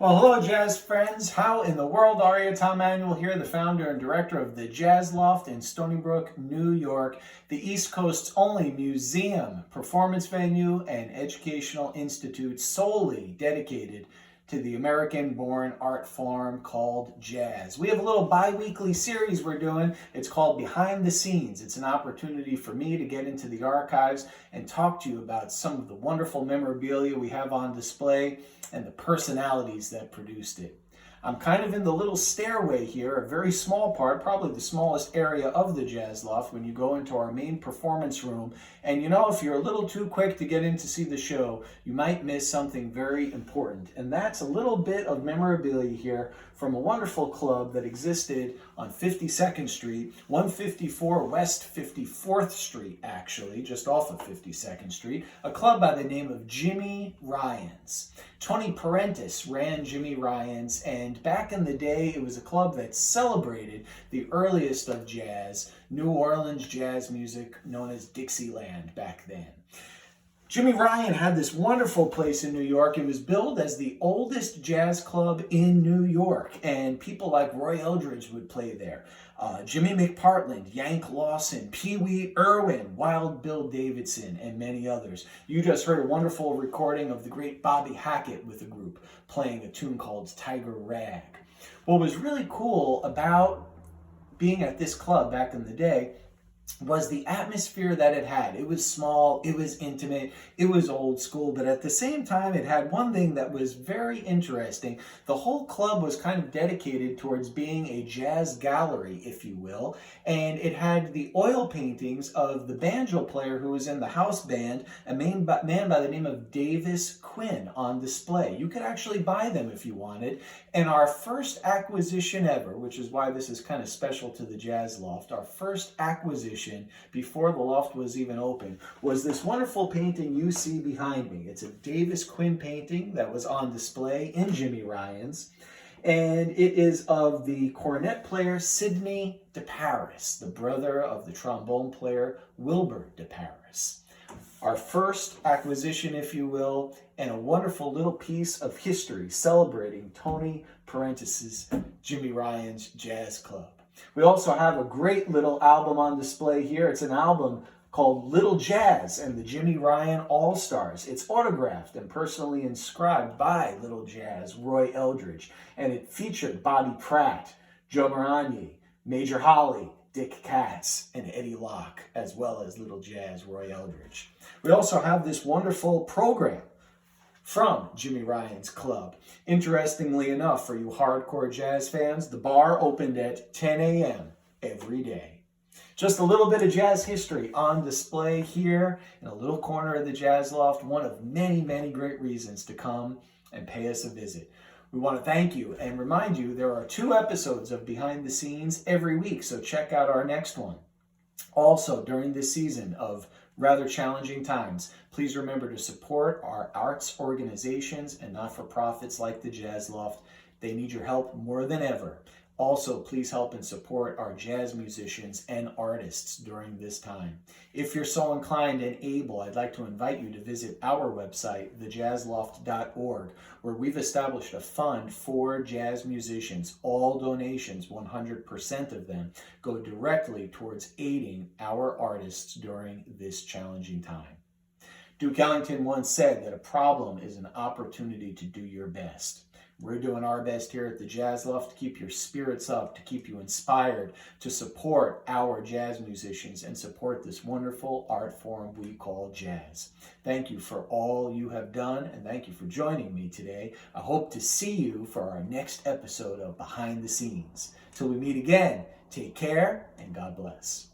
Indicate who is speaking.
Speaker 1: Well, hello, jazz friends. How in the world are you? Tom Manuel here, the founder and director of the Jazz Loft in Stony Brook, New York, the East Coast's only museum, performance venue, and educational institute solely dedicated to the American-born art form called jazz. We have a little bi-weekly series we're doing. It's called Behind the Scenes. It's an opportunity for me to get into the archives and talk to you about some of the wonderful memorabilia we have on display and the personalities that produced it. I'm kind of in the little stairway here, a very small part, probably the smallest area of the Jazz Loft when you go into our main performance room. And you know, if you're a little too quick to get in to see the show, you might miss something very important. And that's a little bit of memorabilia here from a wonderful club that existed on 52nd Street, 154 West 54th Street, actually, just off of 52nd Street, a club by the name of Jimmy Ryan's. Tony Parentis ran Jimmy Ryan's, and back in the day, it was a club that celebrated the earliest of jazz, New Orleans jazz music known as Dixieland back then. Jimmy Ryan had this wonderful place in New York. It was billed as the oldest jazz club in New York, and people like Roy Eldridge would play there. Jimmy McPartland, Yank Lawson, Pee Wee Irwin, Wild Bill Davidson, and many others. You just heard a wonderful recording of the great Bobby Hackett with a group playing a tune called Tiger Rag. What was really cool about being at this club back in the day was the atmosphere that it had. It was small, it was intimate, it was old school, but at the same time it had one thing that was very interesting. The whole club was kind of dedicated towards being a jazz gallery, if you will, and it had the oil paintings of the banjo player who was in the house band, a man by the name of Davis Quinn, on display. You could actually buy them if you wanted, and our first acquisition ever, which is why this is kind of special to the Jazz Loft, our first acquisition before the loft was even open was this wonderful painting you see behind me. It's a Davis Quinn painting that was on display in Jimmy Ryan's, and it is of the cornet player Sidney DeParis, the brother of the trombone player Wilbur DeParis. Our first acquisition, if you will, and a wonderful little piece of history celebrating Tony Parentis' Jimmy Ryan's Jazz Club. We also have a great little album on display here. It's an album called Little Jazz and the Jimmy Ryan All-Stars. It's autographed and personally inscribed by Little Jazz, Roy Eldridge, and it featured Bobby Pratt, Joe Moragni, Major Holly, Dick Katz, and Eddie Locke, as well as Little Jazz, Roy Eldridge. We also have this wonderful program from Jimmy Ryan's club. Interestingly enough, for you hardcore jazz fans, the bar opened at 10 a.m. every day. Just a little bit of jazz history on display here in a little corner of the Jazz Loft, one of many, many great reasons to come and pay us a visit. We want to thank you and remind you there are 2 episodes of Behind the Scenes every week, so check out our next one. Also, during this season of rather challenging times, please remember to support our arts organizations and not-for-profits like the Jazz Loft. They need your help more than ever. Also, please help and support our jazz musicians and artists during this time. If you're so inclined and able, I'd like to invite you to visit our website, thejazzloft.org, where we've established a fund for jazz musicians. All donations, 100% of them, go directly towards aiding our artists during this challenging time. Duke Ellington once said that a problem is an opportunity to do your best. We're doing our best here at the Jazz Loft to keep your spirits up, to keep you inspired, to support our jazz musicians and support this wonderful art form we call jazz. Thank you for all you have done, and thank you for joining me today. I hope to see you for our next episode of Behind the Scenes. Till we meet again, take care and God bless.